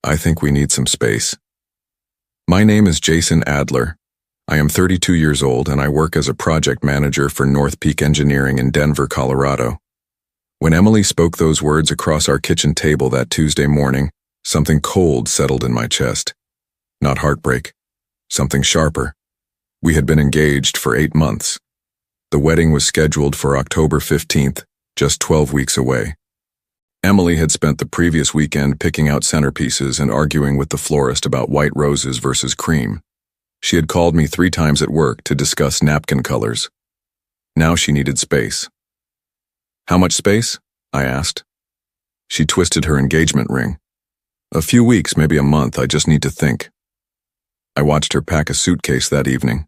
I think we need some space. My name is Jason Adler. I am 32 years old and I work as a project manager for North Peak Engineering in Denver, Colorado. When Emily spoke those words across our kitchen table that Tuesday morning, something cold settled in my chest. Not heartbreak, something sharper. We had been engaged for 8 months. The wedding was scheduled for October 15th, just 12 weeks away. Emily had spent the previous weekend picking out centerpieces and arguing with the florist about white roses versus cream. She had called me 3 times at work to discuss napkin colors. Now she needed space. How much space? I asked. She twisted her engagement ring. A few weeks, maybe a month, I just need to think. I watched her pack a suitcase that evening.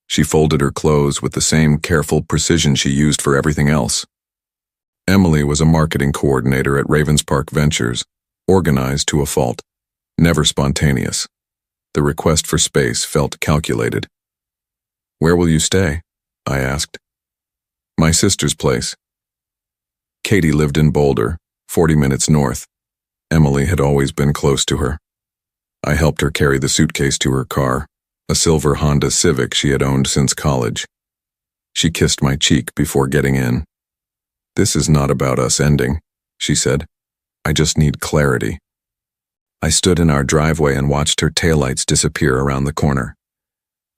She folded her clothes with the same careful precision she used for everything else. Emily was a marketing coordinator at Ravenspark Ventures, organized to a fault, never spontaneous. The request for space felt calculated. Where will you stay? I asked. My sister's place. Katie lived in Boulder, 40 minutes north. Emily had always been close to her. I helped her carry the suitcase to her car, a silver Honda Civic she had owned since college. She kissed my cheek before getting in. This is not about us ending, she said. I just need clarity. I stood in our driveway and watched her taillights disappear around the corner.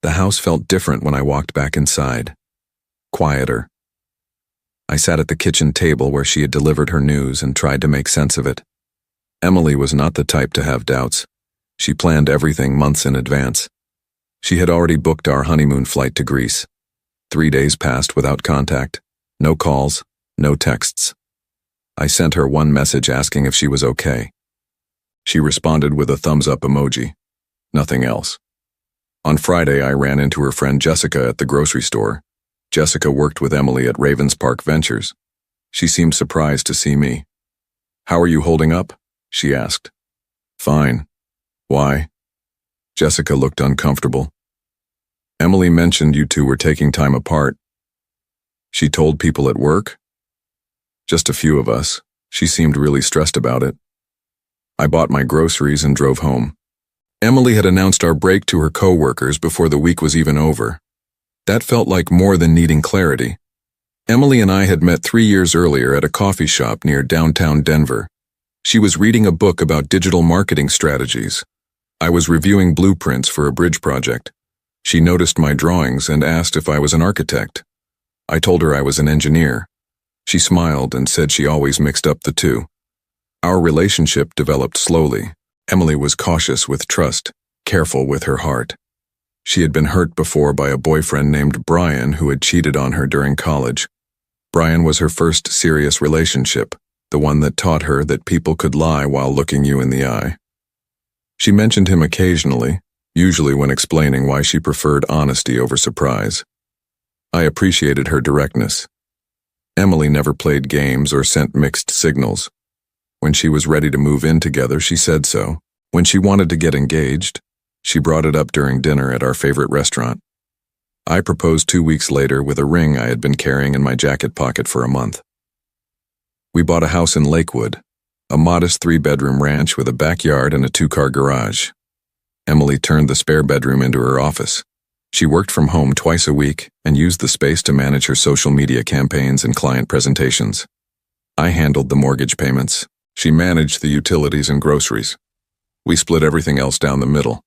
The house felt different when I walked back inside. Quieter. I sat at the kitchen table where she had delivered her news and tried to make sense of it. Emily was not the type to have doubts. She planned everything months in advance. She had already booked our honeymoon flight to Greece. 3 days passed without contact. No calls, no texts. I sent her one message asking if she was okay. She responded with a thumbs-up emoji. Nothing else. On Friday, I ran into her friend Jessica at the grocery store. Jessica worked with Emily at Ravenspark Ventures. She seemed surprised to see me. How are you holding up? She asked. Fine. Why? Jessica looked uncomfortable. Emily mentioned you two were taking time apart. She told people at work? Just a few of us. She seemed really stressed about it. I bought my groceries and drove home. Emily had announced our break to her co-workers before the week was even over. That felt like more than needing clarity. Emily and I had met 3 years earlier at a coffee shop near downtown Denver. She was reading a book about digital marketing strategies. I was reviewing blueprints for a bridge project. She noticed my drawings and asked if I was an architect. I told her I was an engineer. She smiled and said she always mixed up the two. Our relationship developed slowly. Emily was cautious with trust, careful with her heart. She had been hurt before by a boyfriend named Brian who had cheated on her during college. Brian was her first serious relationship, the one that taught her that people could lie while looking you in the eye. She mentioned him occasionally, usually when explaining why she preferred honesty over surprise. I appreciated her directness. Emily never played games or sent mixed signals. When she was ready to move in together, she said so. When she wanted to get engaged, she brought it up during dinner at our favorite restaurant. I proposed 2 weeks later with a ring I had been carrying in my jacket pocket for a month. We bought a house in Lakewood, a modest 3-bedroom ranch with a backyard and a 2-car garage. Emily turned the spare bedroom into her office. She worked from home twice a week and used the space to manage her social media campaigns and client presentations. I handled the mortgage payments. She managed the utilities and groceries. We split everything else down the middle.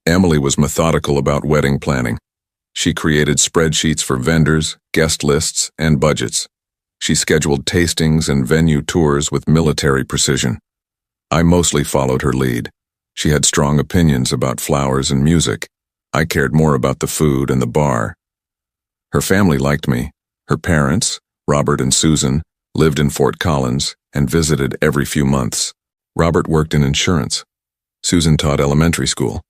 Emily was methodical about wedding planning. She created spreadsheets for vendors, guest lists, and budgets. She scheduled tastings and venue tours with military precision. I mostly followed her lead. She had strong opinions about flowers and music. I cared more about the food and the bar. Her family liked me. Her parents, Robert and Susan, lived in Fort Collins and visited every few months. Robert worked in insurance. Susan taught elementary school.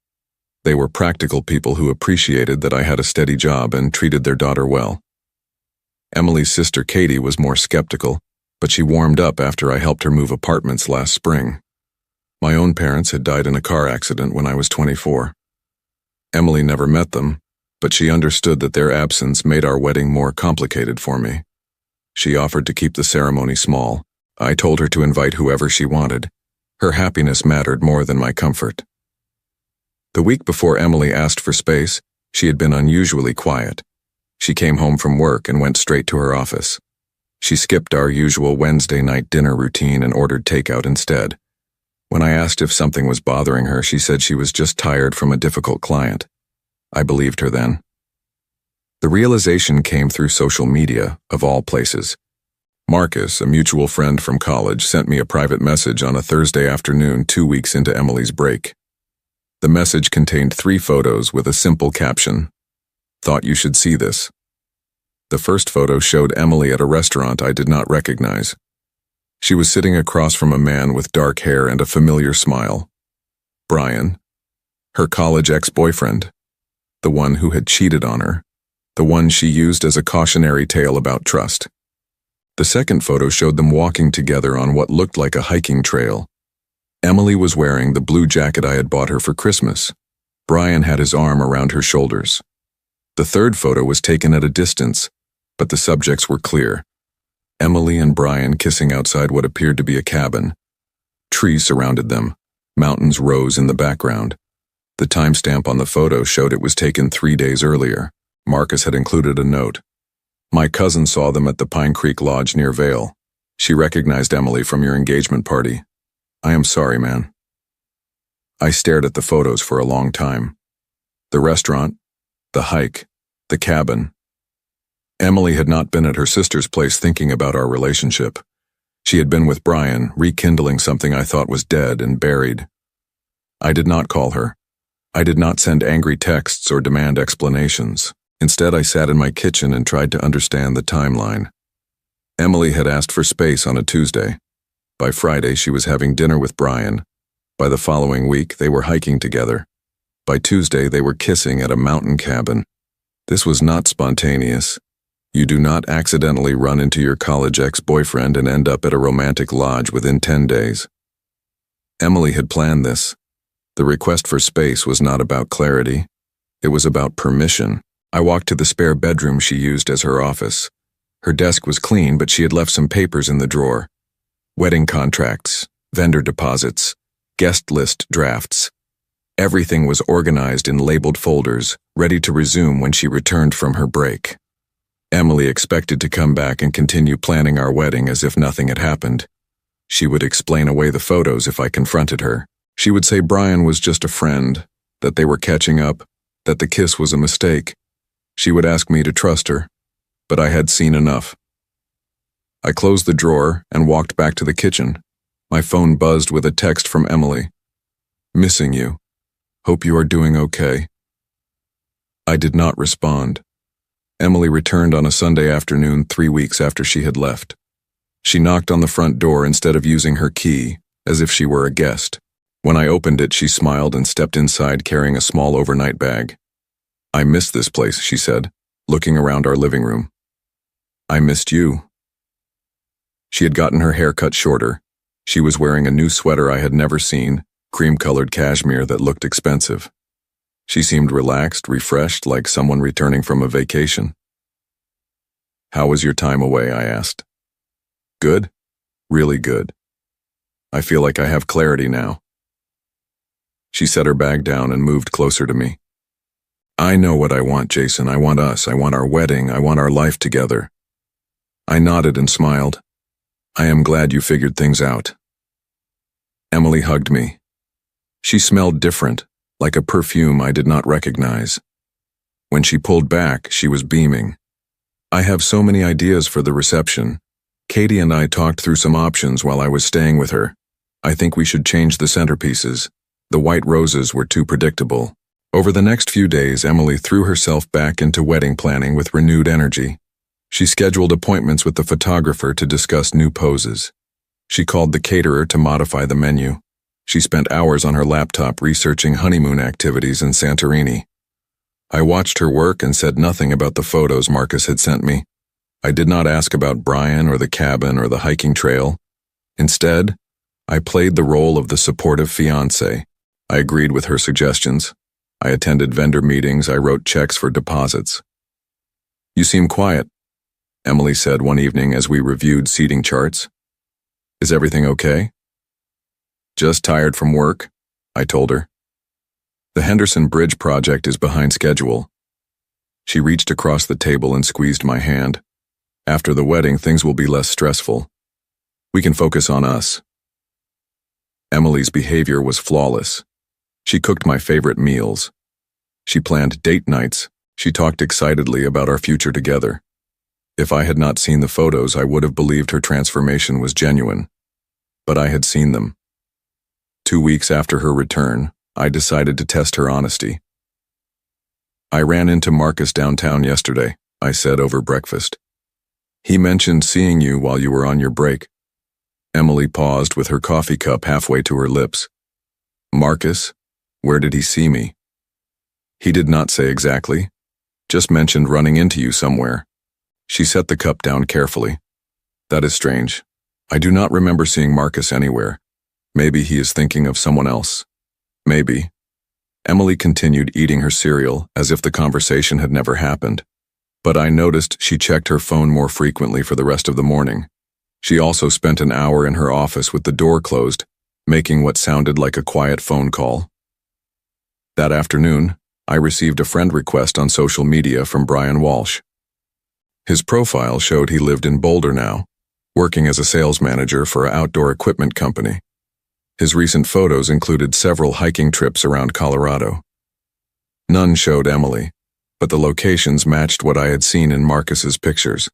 They were practical people who appreciated that I had a steady job and treated their daughter well. Emily's sister Katie was more skeptical, but she warmed up after I helped her move apartments last spring. My own parents had died in a car accident when I was 24. Emily never met them, but she understood that their absence made our wedding more complicated for me. She offered to keep the ceremony small. I told her to invite whoever she wanted. Her happiness mattered more than my comfort. The week before Emily asked for space, she had been unusually quiet. She came home from work and went straight to her office. She skipped our usual Wednesday night dinner routine and ordered takeout instead. When I asked if something was bothering her, she said she was just tired from a difficult client. I believed her then. The realization came through social media, of all places. Marcus, a mutual friend from college, sent me a private message on a Thursday afternoon 2 weeks into Emily's break. The message contained 3 photos with a simple caption. Thought you should see this. The first photo showed Emily at a restaurant I did not recognize. She was sitting across from a man with dark hair and a familiar smile. Brian, her college ex-boyfriend, the one who had cheated on her, the one she used as a cautionary tale about trust. The second photo showed them walking together on what looked like a hiking trail. Emily was wearing the blue jacket I had bought her for Christmas. Brian had his arm around her shoulders. The third photo was taken at a distance, but the subjects were clear. Emily and Brian kissing outside what appeared to be a cabin. Trees surrounded them. Mountains rose in the background. The timestamp on the photo showed it was taken 3 days earlier. Marcus had included a note. My cousin saw them at the Pine Creek Lodge near Vail. She recognized Emily from your engagement party. I am sorry, man. I stared at the photos for a long time. The restaurant, the hike, the cabin. Emily had not been at her sister's place thinking about our relationship. She had been with Brian, rekindling something I thought was dead and buried. I did not call her. I did not send angry texts or demand explanations. Instead, I sat in my kitchen and tried to understand the timeline. Emily had asked for space on a Tuesday. By Friday, she was having dinner with Brian. By the following week, they were hiking together. By Tuesday, they were kissing at a mountain cabin. This was not spontaneous. You do not accidentally run into your college ex-boyfriend and end up at a romantic lodge within 10 days. Emily had planned this. The request for space was not about clarity. It was about permission. I walked to the spare bedroom she used as her office. Her desk was clean, but she had left some papers in the drawer. Wedding contracts, vendor deposits, guest list drafts. Everything was organized in labeled folders, ready to resume when she returned from her break. Emily expected to come back and continue planning our wedding as if nothing had happened. She would explain away the photos if I confronted her. She would say Brian was just a friend, that they were catching up, that the kiss was a mistake. She would ask me to trust her, but I had seen enough. I closed the drawer and walked back to the kitchen. My phone buzzed with a text from Emily. Missing you. Hope you are doing okay. I did not respond. Emily returned on a Sunday afternoon 3 weeks after she had left. She knocked on the front door instead of using her key, as if she were a guest. When I opened it, she smiled and stepped inside carrying a small overnight bag. I missed this place, she said, looking around our living room. I missed you. She had gotten her hair cut shorter. She was wearing a new sweater I had never seen, cream-colored cashmere that looked expensive. She seemed relaxed, refreshed, like someone returning from a vacation. How was your time away? I asked. Good? Really good. I feel like I have clarity now. She set her bag down and moved closer to me. I know what I want, Jason. I want us. I want our wedding. I want our life together. I nodded and smiled. I am glad you figured things out. Emily hugged me. She smelled different, like a perfume I did not recognize. When she pulled back, she was beaming. I have so many ideas for the reception. Katie and I talked through some options while I was staying with her. I think we should change the centerpieces. The white roses were too predictable. Over the next few days, Emily threw herself back into wedding planning with renewed energy. She scheduled appointments with the photographer to discuss new poses. She called the caterer to modify the menu. She spent hours on her laptop researching honeymoon activities in Santorini. I watched her work and said nothing about the photos Marcus had sent me. I did not ask about Brian or the cabin or the hiking trail. Instead, I played the role of the supportive fiancé. I agreed with her suggestions. I attended vendor meetings. I wrote checks for deposits. You seem quiet, Emily said one evening as we reviewed seating charts. Is everything okay? Just tired from work, I told her. The Henderson Bridge project is behind schedule. She reached across the table and squeezed my hand. After the wedding, things will be less stressful. We can focus on us. Emily's behavior was flawless. She cooked my favorite meals. She planned date nights. She talked excitedly about our future together. If I had not seen the photos, I would have believed her transformation was genuine. But I had seen them. 2 weeks after her return, I decided to test her honesty. I ran into Marcus downtown yesterday, I said over breakfast. He mentioned seeing you while you were on your break. Emily paused with her coffee cup halfway to her lips. Marcus? Where did he see me? He did not say exactly, just mentioned running into you somewhere. She set the cup down carefully. That is strange. I do not remember seeing Marcus anywhere. Maybe he is thinking of someone else. Maybe. Emily continued eating her cereal as if the conversation had never happened. But I noticed she checked her phone more frequently for the rest of the morning. She also spent an hour in her office with the door closed, making what sounded like a quiet phone call. That afternoon, I received a friend request on social media from Brian Walsh. His profile showed he lived in Boulder now, working as a sales manager for an outdoor equipment company. His recent photos included several hiking trips around Colorado. None showed Emily, but the locations matched what I had seen in Marcus's pictures.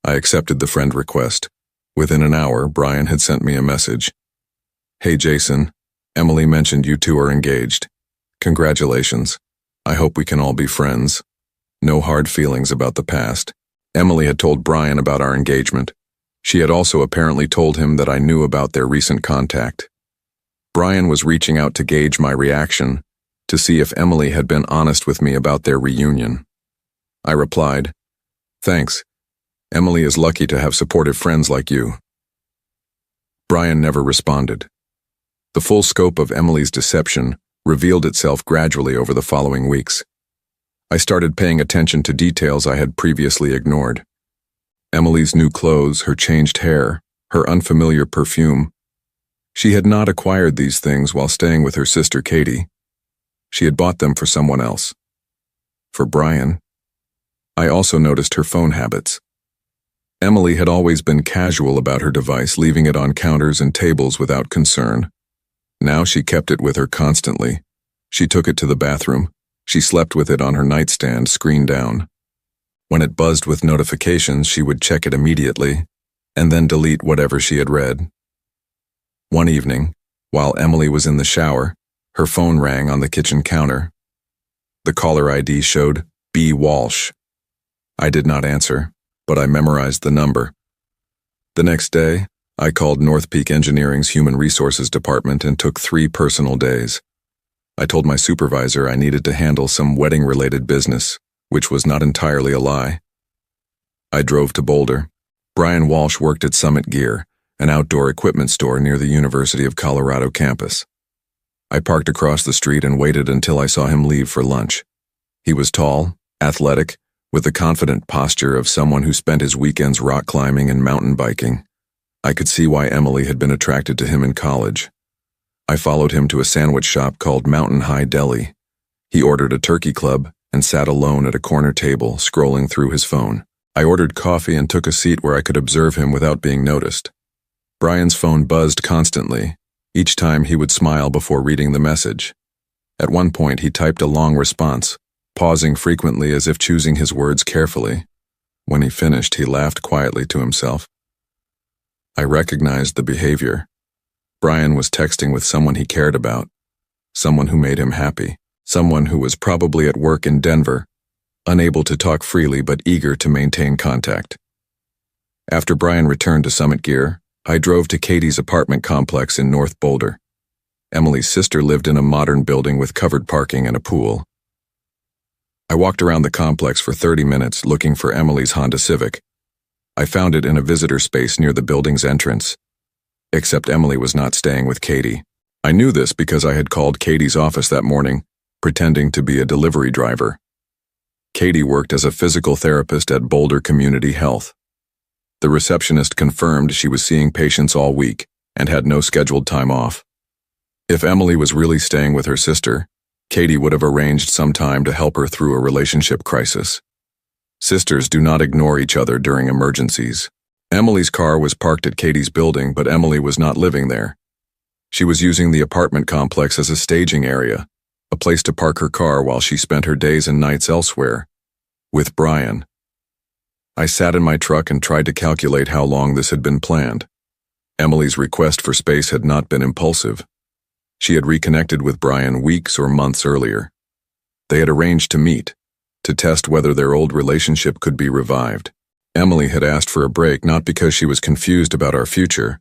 I accepted the friend request. Within an hour, Brian had sent me a message. Hey Jason, Emily mentioned you two are engaged. Congratulations. I hope we can all be friends. No hard feelings about the past. Emily had told Brian about our engagement. She had also apparently told him that I knew about their recent contact. Brian was reaching out to gauge my reaction, to see if Emily had been honest with me about their reunion. I replied, Thanks. Emily is lucky to have supportive friends like you. Brian never responded. The full scope of Emily's deception revealed itself gradually over the following weeks. I started paying attention to details I had previously ignored. Emily's new clothes, her changed hair, her unfamiliar perfume. She had not acquired these things while staying with her sister Katie. She had bought them for someone else. For Brian. I also noticed her phone habits. Emily had always been casual about her device, leaving it on counters and tables without concern. Now she kept it with her constantly. She took it to the bathroom. She slept with it on her nightstand, screen down. When it buzzed with notifications, she would check it immediately, and then delete whatever she had read. One evening, while Emily was in the shower, her phone rang on the kitchen counter. The caller ID showed B. Walsh. I did not answer, but I memorized the number. The next day, I called North Peak Engineering's Human Resources Department and took 3 personal days. I told my supervisor I needed to handle some wedding-related business, which was not entirely a lie. I drove to Boulder. Brian Walsh worked at Summit Gear, an outdoor equipment store near the University of Colorado campus. I parked across the street and waited until I saw him leave for lunch. He was tall, athletic, with the confident posture of someone who spent his weekends rock climbing and mountain biking. I could see why Emily had been attracted to him in college. I followed him to a sandwich shop called Mountain High Deli. He ordered a turkey club and sat alone at a corner table, scrolling through his phone. I ordered coffee and took a seat where I could observe him without being noticed. Brian's phone buzzed constantly. Each time he would smile before reading the message. At one point he typed a long response, pausing frequently as if choosing his words carefully. When he finished, he laughed quietly to himself. I recognized the behavior. Brian was texting with someone he cared about, someone who made him happy, someone who was probably at work in Denver, unable to talk freely but eager to maintain contact. After Brian returned to Summit Gear, I drove to Katie's apartment complex in North Boulder. Emily's sister lived in a modern building with covered parking and a pool. I walked around the complex for 30 minutes looking for Emily's Honda Civic. I found it in a visitor space near the building's entrance. Except Emily was not staying with Katie. I knew this because I had called Katie's office that morning, pretending to be a delivery driver. Katie worked as a physical therapist at Boulder Community Health. The receptionist confirmed she was seeing patients all week and had no scheduled time off. If Emily was really staying with her sister, Katie would have arranged some time to help her through a relationship crisis. Sisters do not ignore each other during emergencies. Emily's car was parked at Katie's building, but Emily was not living there. She was using the apartment complex as a staging area, a place to park her car while she spent her days and nights elsewhere, with Brian. I sat in my truck and tried to calculate how long this had been planned. Emily's request for space had not been impulsive. She had reconnected with Brian weeks or months earlier. They had arranged to meet, to test whether their old relationship could be revived. Emily had asked for a break not because she was confused about our future,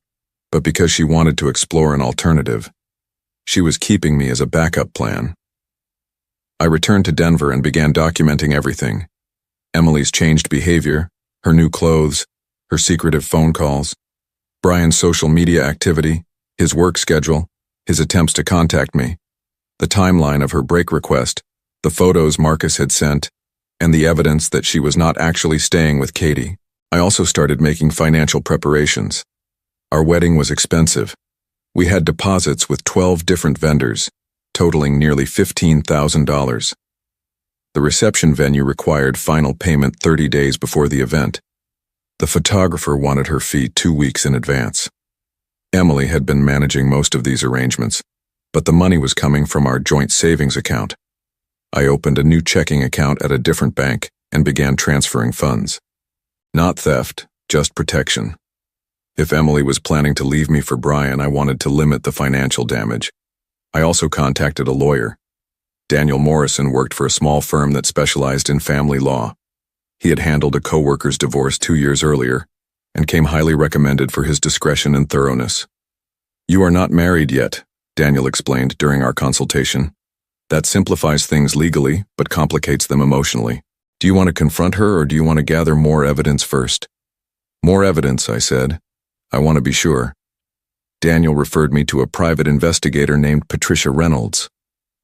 but because she wanted to explore an alternative. She was keeping me as a backup plan. I returned to Denver and began documenting everything. Emily's changed behavior, her new clothes, her secretive phone calls, Brian's social media activity, his work schedule, his attempts to contact me, the timeline of her break request, the photos Marcus had sent, and the evidence that she was not actually staying with Katie. I also started making financial preparations. Our wedding was expensive. We had deposits with 12 different vendors, totaling nearly $15,000. The reception venue required final payment 30 days before the event. The photographer wanted her fee 2 weeks in advance. Emily had been managing most of these arrangements, but the money was coming from our joint savings account. I opened a new checking account at a different bank and began transferring funds. Not theft, just protection. If Emily was planning to leave me for Brian, I wanted to limit the financial damage. I also contacted a lawyer. Daniel Morrison worked for a small firm that specialized in family law. He had handled a coworker's divorce 2 years earlier and came highly recommended for his discretion and thoroughness. "You are not married yet," Daniel explained during our consultation. "That simplifies things legally, but complicates them emotionally. Do you want to confront her, or do you want to gather more evidence first?" "More evidence," I said. "I want to be sure." Daniel referred me to a private investigator named Patricia Reynolds.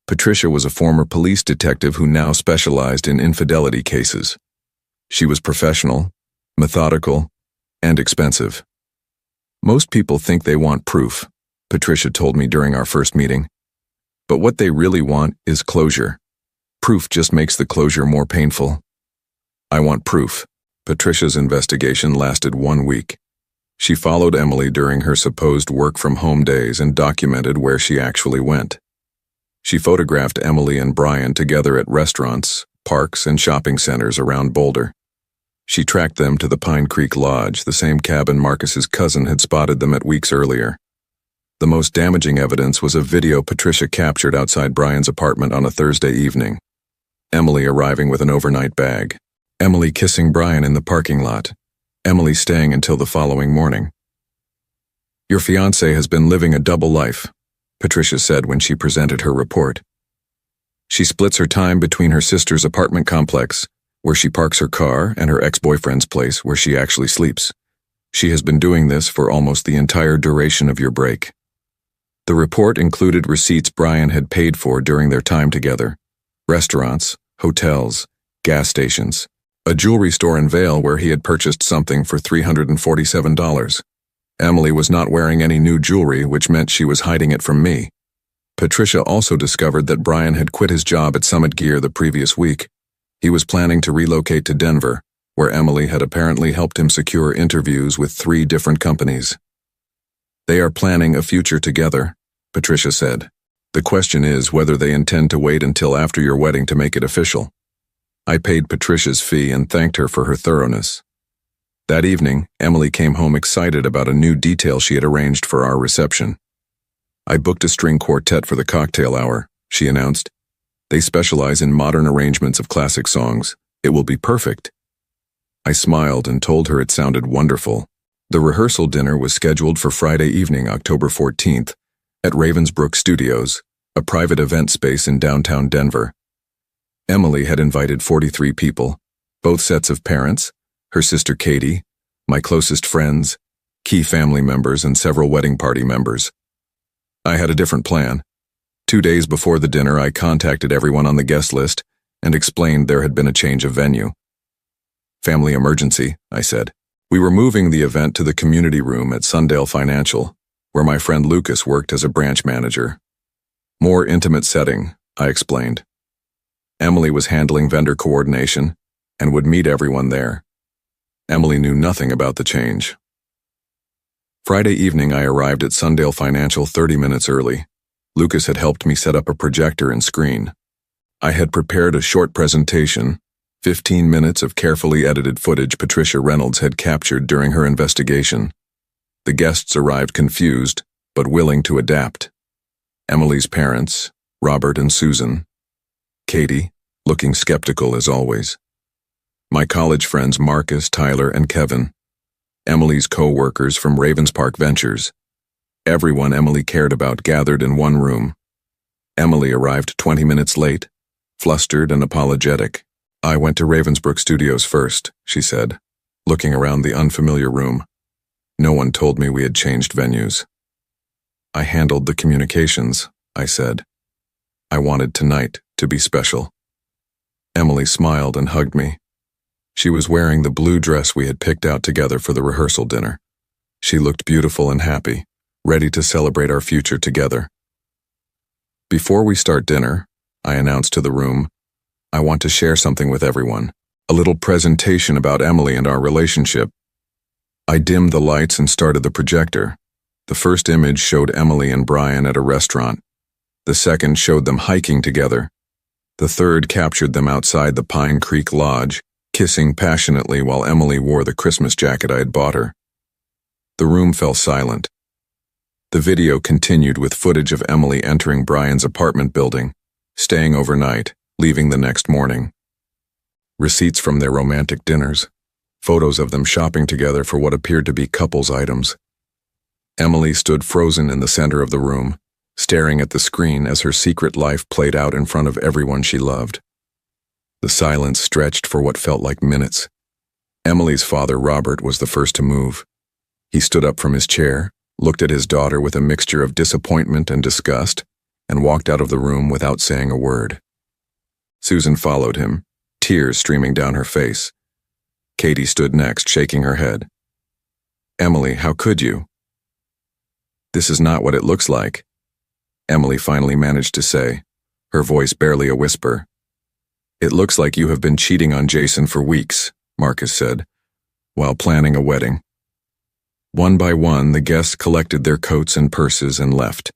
Patricia was a former police detective who now specialized in infidelity cases. She was professional, methodical, and expensive. "Most people think they want proof," Patricia told me during our first meeting. "But what they really want is closure. Proof just makes the closure more painful." "I want proof." Patricia's investigation lasted 1 week. She followed Emily during her supposed work-from-home days and documented where she actually went. She photographed Emily and Brian together at restaurants, parks, and shopping centers around Boulder. She tracked them to the Pine Creek Lodge, the same cabin Marcus's cousin had spotted them at weeks earlier. The most damaging evidence was a video Patricia captured outside Brian's apartment on a Thursday evening. Emily arriving with an overnight bag. Emily kissing Brian in the parking lot. Emily staying until the following morning. "Your fiancé has been living a double life," Patricia said when she presented her report. "She splits her time between her sister's apartment complex, where she parks her car, and her ex-boyfriend's place, where she actually sleeps. She has been doing this for almost the entire duration of your break." The report included receipts Brian had paid for during their time together: restaurants, hotels, gas stations, a jewelry store in Vail where he had purchased something for $347. Emily was not wearing any new jewelry, which meant she was hiding it from me. Patricia also discovered that Brian had quit his job at Summit Gear the previous week. He was planning to relocate to Denver, where Emily had apparently helped him secure interviews with 3 different companies. "They are planning a future together," Patricia said. "The question is whether they intend to wait until after your wedding to make it official." I paid Patricia's fee and thanked her for her thoroughness. That evening, Emily came home excited about a new detail she had arranged for our reception. "I booked a string quartet for the cocktail hour," she announced. "They specialize in modern arrangements of classic songs. It will be perfect." I smiled and told her it sounded wonderful. The rehearsal dinner was scheduled for Friday evening, October 14th, at Ravensbrook Studios, a private event space in downtown Denver. Emily had invited 43 people, both sets of parents, her sister Katie, my closest friends, key family members, and several wedding party members. I had a different plan. 2 days before the dinner, I contacted everyone on the guest list and explained there had been a change of venue. "Family emergency," I said. We were moving the event to the community room at Sundale Financial, where my friend Lucas worked as a branch manager. More intimate setting, I explained. Emily was handling vendor coordination and would meet everyone there. Emily knew nothing about the change. Friday evening, I arrived at Sundale Financial 30 minutes early. Lucas had helped me set up a projector and screen. I had prepared a short presentation, 15 minutes of carefully edited footage Patricia Reynolds had captured during her investigation. The guests arrived confused, but willing to adapt. Emily's parents, Robert and Susan. Katie, looking skeptical as always. My college friends Marcus, Tyler, and Kevin. Emily's co-workers from Ravenspark Ventures. Everyone Emily cared about gathered in one room. Emily arrived 20 minutes late, flustered and apologetic. I went to Ravensbrook Studios first, she said, looking around the unfamiliar room. No one told me we had changed venues. I handled the communications, I said. I wanted tonight to be special. Emily smiled and hugged me. She was wearing the blue dress we had picked out together for the rehearsal dinner. She looked beautiful and happy, ready to celebrate our future together. Before we start dinner, I announced to the room, I want to share something with everyone, a little presentation about Emily and our relationship. I dimmed the lights and started the projector. The first image showed Emily and Brian at a restaurant. The second showed them hiking together. The third captured them outside the Pine Creek Lodge, kissing passionately while Emily wore the Christmas jacket I had bought her. The room fell silent. The video continued with footage of Emily entering Brian's apartment building, staying overnight, leaving the next morning. Receipts from their romantic dinners, photos of them shopping together for what appeared to be couples items. Emily stood frozen in the center of the room, staring at the screen as her secret life played out in front of everyone she loved. The silence stretched for what felt like minutes. Emily's father, Robert, was the first to move. He stood up from his chair, looked at his daughter with a mixture of disappointment and disgust, and walked out of the room without saying a word. Susan followed him, tears streaming down her face. Katie stood next, shaking her head. Emily, how could you? This is not what it looks like, Emily finally managed to say, her voice barely a whisper. It looks like you have been cheating on Jason for weeks, Marcus said, while planning a wedding. One by one, the guests collected their coats and purses and left.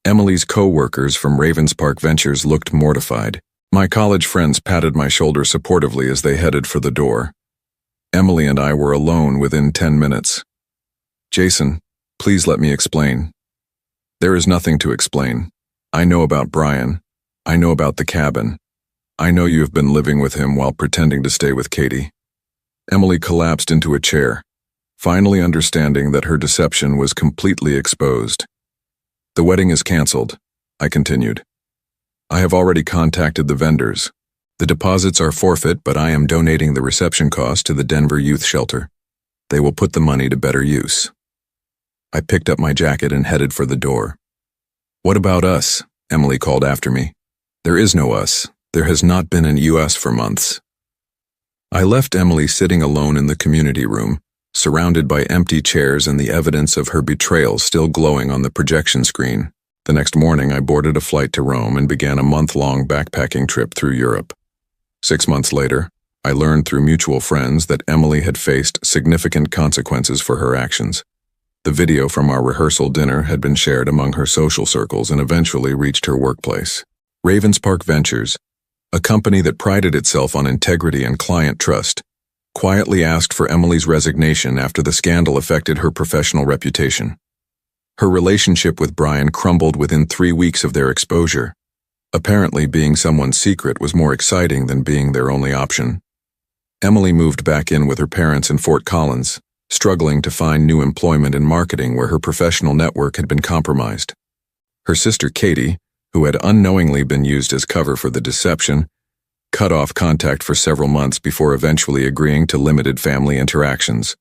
Emily's co-workers from Ravenspark Ventures looked mortified. My college friends patted my shoulder supportively as they headed for the door. Emily and I were alone within 10 minutes. Jason, please let me explain. There is nothing to explain. I know about Brian. I know about the cabin. I know you have been living with him while pretending to stay with Katie. Emily collapsed into a chair, finally understanding that her deception was completely exposed. The wedding is canceled, I continued. I have already contacted the vendors. The deposits are forfeit, but I am donating the reception cost to the Denver Youth Shelter. They will put the money to better use. I picked up my jacket and headed for the door. What about us? Emily called after me. There is no us. There has not been an US for months. I left Emily sitting alone in the community room, surrounded by empty chairs and the evidence of her betrayal still glowing on the projection screen. The next morning, I boarded a flight to Rome and began a month-long backpacking trip through Europe. 6 months later, I learned through mutual friends that Emily had faced significant consequences for her actions. The video from our rehearsal dinner had been shared among her social circles and eventually reached her workplace. Ravenspark Ventures, a company that prided itself on integrity and client trust, quietly asked for Emily's resignation after the scandal affected her professional reputation. Her relationship with Brian crumbled within 3 weeks of their exposure. Apparently, being someone's secret was more exciting than being their only option. Emily moved back in with her parents in Fort Collins, struggling to find new employment in marketing where her professional network had been compromised. Her sister Katie, who had unknowingly been used as cover for the deception, cut off contact for several months before eventually agreeing to limited family interactions.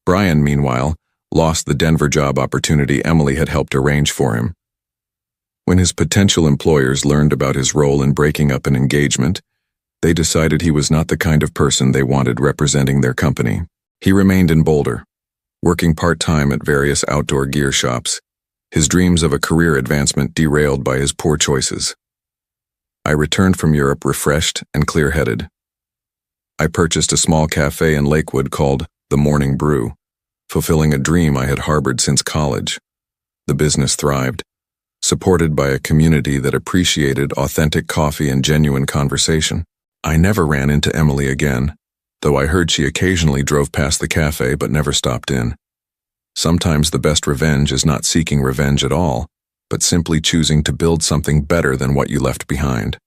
Brian, meanwhile, lost the Denver job opportunity Emily had helped arrange for him. When his potential employers learned about his role in breaking up an engagement, they decided he was not the kind of person they wanted representing their company. He remained in Boulder, working part-time at various outdoor gear shops. his dreams of a career advancement derailed by his poor choices. I returned from Europe refreshed and clear-headed. I purchased a small cafe in Lakewood called The Morning Brew, fulfilling a dream I had harbored since college. The business thrived, supported by a community that appreciated authentic coffee and genuine conversation. I never ran into Emily again, though I heard she occasionally drove past the cafe but never stopped in. Sometimes the best revenge is not seeking revenge at all, but simply choosing to build something better than what you left behind.